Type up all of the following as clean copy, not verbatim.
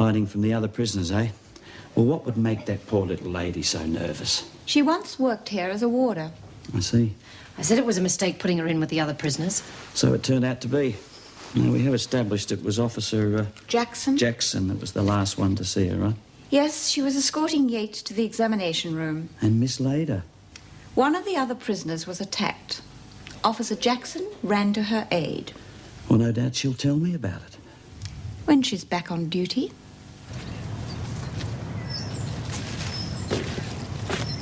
Hiding from the other prisoners, eh? Well, what would make that poor little lady so nervous? She once worked here as a warder. I see. I said it was a mistake putting her in with the other prisoners. So it turned out to be. Now, we have established it was Officer... Jackson? Jackson that was the last one to see her, right? Yes, she was escorting Yates to the examination room. And mislaid her. One of the other prisoners was attacked. Officer Jackson ran to her aid. Well, no doubt she'll tell me about it. When she's back on duty.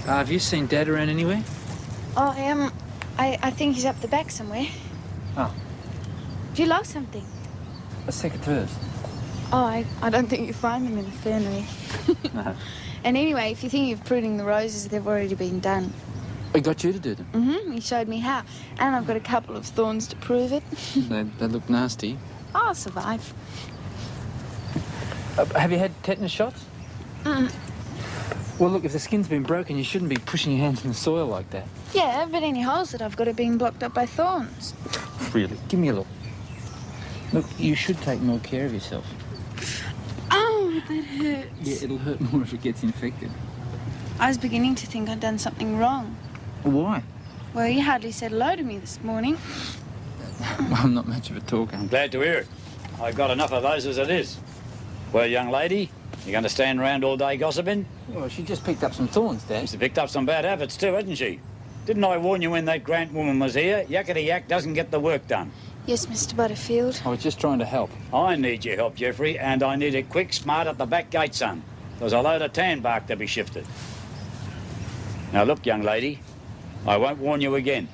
Have you seen Dad around anywhere? Oh, I think he's up the back somewhere. Oh. Do you like something? Let's take it first. Oh, I don't think you find them in the fernery. No. And anyway, if you're thinking of pruning the roses, they've already been done. We got you to do them. Mm-hmm. He showed me how. And I've got a couple of thorns to prove it. They look nasty. I'll survive. Have you had tetanus shots? Well, look, if the skin's been broken, you shouldn't be pushing your hands in the soil like that. Yeah, but any holes that I've got are being blocked up by thorns. Really? Give me a look. Look, you should take more care of yourself. Oh, that hurts. Yeah, it'll hurt more if it gets infected. I was beginning to think I'd done something wrong. Why? Well, you hardly said hello to me this morning. Well, I'm not much of a talker. I'm glad to hear it. I've got enough of those as it is. Well, young lady, you going to stand around all day gossiping? Well, she just picked up some thorns, Dad. She's picked up some bad habits too, hasn't she? Didn't I warn you when that Grant woman was here? Yakety-yak doesn't get the work done. Yes, Mr. Butterfield. I was just trying to help. I need your help, Jeffrey, and I need it quick, smart at the back gate, son. There's a load of tan bark to be shifted. Now, look, young lady, I won't warn you again.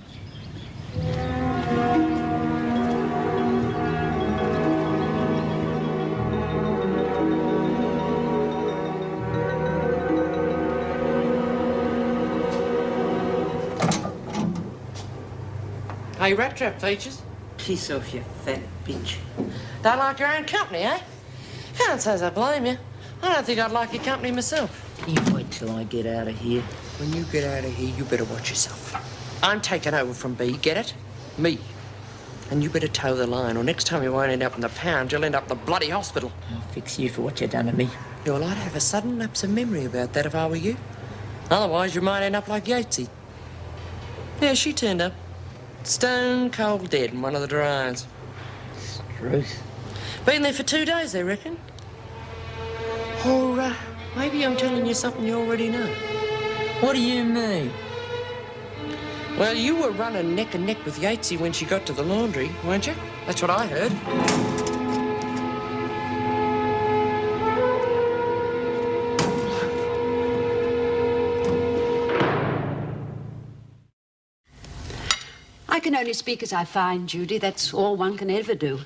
Hey, rat trap features. Piss off, you fat bitch. Don't like your own company, eh? Can't say I blame you. I don't think I'd like your company myself. You wait till I get out of here. When you get out of here, you better watch yourself. I'm taking over from B, get it? Me. And you better toe the line, or next time you won't end up in the pound, you'll end up in the bloody hospital. I'll fix you for what you've done to me. Yeah, well, I'd have a sudden lapse of memory about that if I were you. Otherwise, you might end up like Yatesy. Yeah, she turned up. Stone cold dead in one of the dryers. Truth. Been there for 2 days, they reckon. Or maybe I'm telling you something you already know. What do you mean? Well, you were running neck and neck with Yatesy when she got to the laundry, weren't you? That's what I heard. I can only speak as I find, Judy. That's all one can ever do.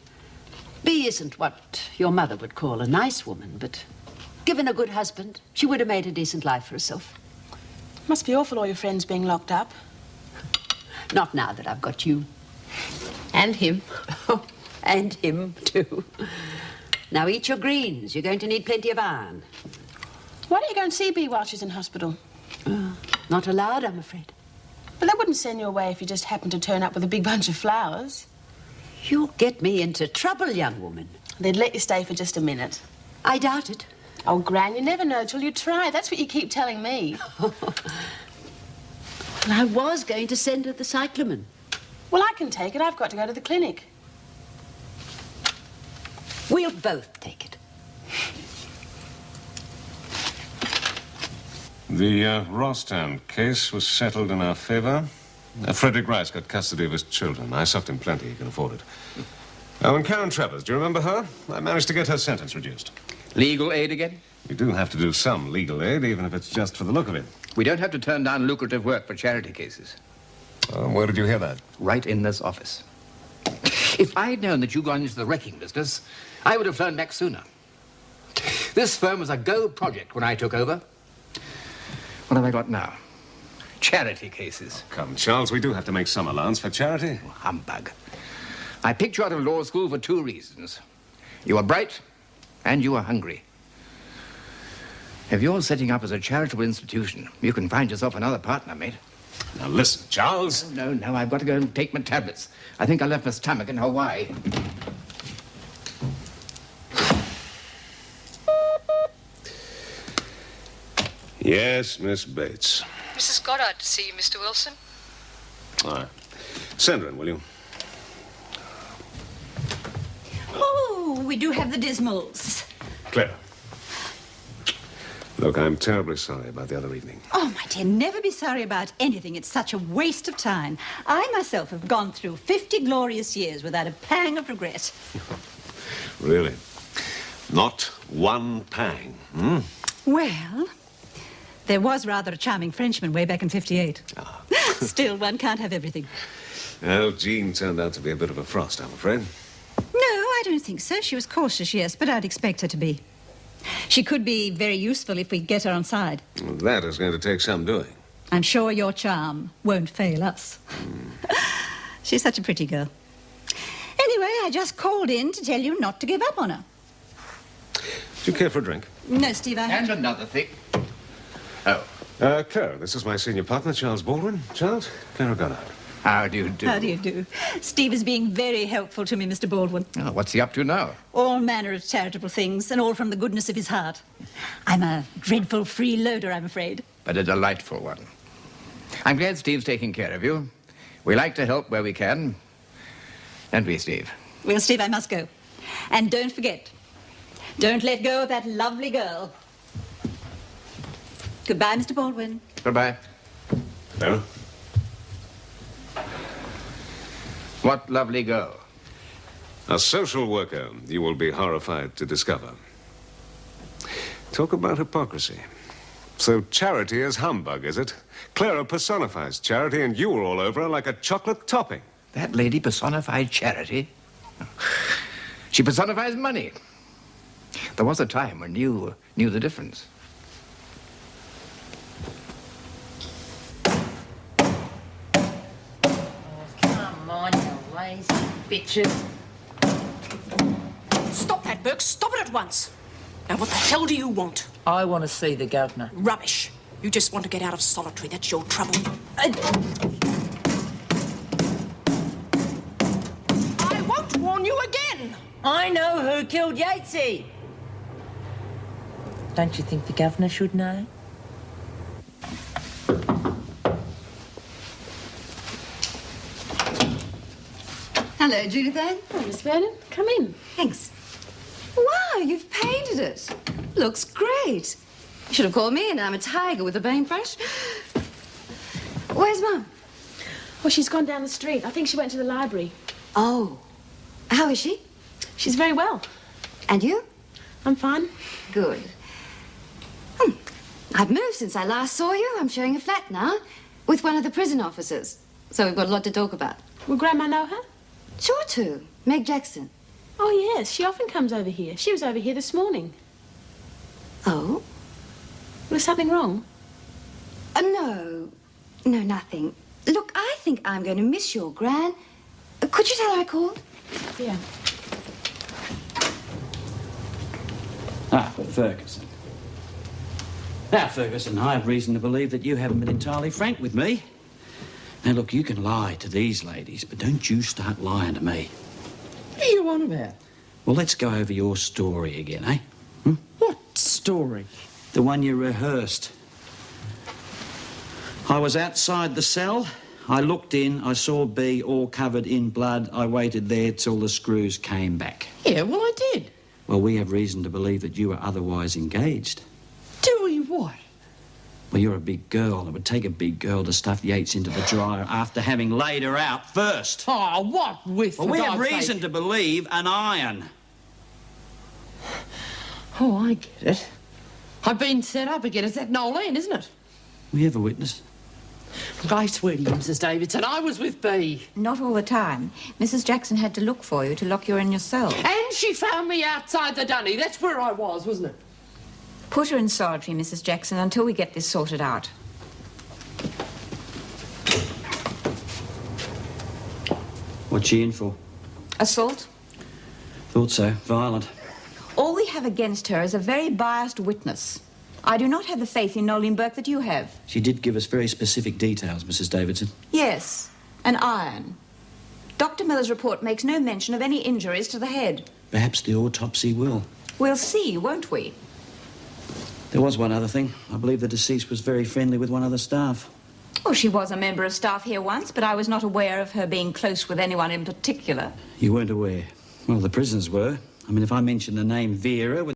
Bea isn't what your mother would call a nice woman, but given a good husband, she would have made a decent life for herself. Must be awful, all your friends being locked up. Not now that I've got you. And him. Oh, and him, too. Now eat your greens. You're going to need plenty of iron. Why don't you go and see Bea while she's in hospital? Not allowed, I'm afraid. Well, they wouldn't send you away if you just happened to turn up with a big bunch of flowers. You'll get me into trouble, young woman. They'd let you stay for just a minute. I doubt it. Oh, Gran, you never know till you try. That's what you keep telling me. Well, I was going to send her the cyclamen. Well, I can take it. I've got to go to the clinic. We'll both take it. The Rostam case was settled in our favor. Frederick Rice got custody of his children. I sucked him plenty. He can afford it. Oh, and Karen Travers, do you remember her? I managed to get her sentence reduced. Legal aid again? We do have to do some legal aid, even if it's just for the look of it. We don't have to turn down lucrative work for charity cases. Where did you hear that? Right in this office. If I'd known that you'd gone into the wrecking business, I would have flown back sooner. This firm was a go project when I took over. What have I got now? Charity cases. Come, Charles, we do have to make some allowance for charity. Oh, humbug. I picked you out of law school for 2 reasons. You were bright, and you were hungry. If you're setting up as a charitable institution, you can find yourself another partner, mate. Now, listen, Charles. No, I've got to go and take my tablets. I think I left my stomach in Hawaii. Yes, Miss Bates. Mrs. Goddard to see you, Mr. Wilson. All right. Send her in, will you? Oh, we do have the Dismals. Clara. Look, I'm terribly sorry about the other evening. Oh, my dear, never be sorry about anything. It's such a waste of time. I myself have gone through 50 glorious years without a pang of regret. Really? Not one pang, hmm? Well, there was rather a charming Frenchman way back in 58. Still, one can't have everything. Well, Jean turned out to be a bit of a frost, I'm afraid. No, I don't think so. She was cautious, yes, but I'd expect her to be. She could be very useful if we get her on side. Well, that is going to take some doing. I'm sure your charm won't fail us. She's such a pretty girl. Anyway, I just called in to tell you not to give up on her. Do you care for a drink? No, Steve, I... And another thing. Oh. Clara, this is my senior partner, Charles Baldwin. Charles, Clara Goddard. How do you do? How do you do? Steve is being very helpful to me, Mr. Baldwin. Oh, what's he up to now? All manner of charitable things, and all from the goodness of his heart. I'm a dreadful freeloader, I'm afraid. But a delightful one. I'm glad Steve's taking care of you. We like to help where we can. Don't we, Steve? Well, Steve, I must go. And don't forget, don't let go of that lovely girl. Goodbye, Mr. Baldwin. Goodbye. Clara? What lovely girl? A social worker you will be horrified to discover. Talk about hypocrisy. So charity is humbug, is it? Clara personifies charity and you were all over her like a chocolate topping. That lady personified charity. She personifies money. There was a time when you knew the difference. Come on, you lazy bitches. Stop that, Burke. Stop it at once. Now, what the hell do you want? I want to see the governor. Rubbish. You just want to get out of solitary. That's your trouble. I won't warn you again. I know who killed Yatesy. Don't you think the governor should know? Hello, Judith Ann. Oh, Miss Vernon, come in. Thanks. Wow, you've painted it. Looks great. You should have called me, and I'm a tiger with a paintbrush. Where's Mum? Well, she's gone down the street. I think she went to the library. Oh. How is she? She's very well. And you? I'm fine. Good. I've moved since I last saw you. I'm sharing a flat now with one of the prison officers. So we've got a lot to talk about. Will Grandma know her? Sure to. Meg Jackson. Oh, yes. She often comes over here. She was over here this morning. Oh? Was something wrong? No. No, nothing. Look, I think I'm going to miss your Gran. Could you tell her I called? Yeah. But Ferguson. Now, Ferguson, I have reason to believe that you haven't been entirely frank with me. Now, look, you can lie to these ladies, but don't you start lying to me. What are you on about? Well, let's go over your story again, eh? What story? The one you rehearsed. I was outside the cell. I looked in. I saw B all covered in blood. I waited there till the screws came back. Yeah, well, I did. Well, we have reason to believe that you were otherwise engaged. Doing what? Well, you're a big girl. It would take a big girl to stuff Yates into the dryer after having laid her out first. Oh, what with? Well, we have reason to believe an iron. Oh, I get it. I've been set up again. It's that Nolan, isn't it? We have a witness. Look, I swear to you, Mrs. Davidson, I was with B. Not all the time. Mrs. Jackson had to look for you to lock you in your cell. And she found me outside the dunny. That's where I was, wasn't it? Put her in solitary, Mrs. Jackson, until we get this sorted out. What's she in for? Assault? Thought so. Violent. All we have against her is a very biased witness. I do not have the faith in Nolene Burke that you have. She did give us very specific details, Mrs. Davidson. Yes, an iron. Dr. Miller's report makes no mention of any injuries to the head. Perhaps the autopsy will. We'll see, won't we? There was one other thing. I believe the deceased was very friendly with one of the staff. Oh, she was a member of staff here once, but I was not aware of her being close with anyone in particular. You weren't aware? Well, the prisoners were. I mean, if I mentioned the name Vera...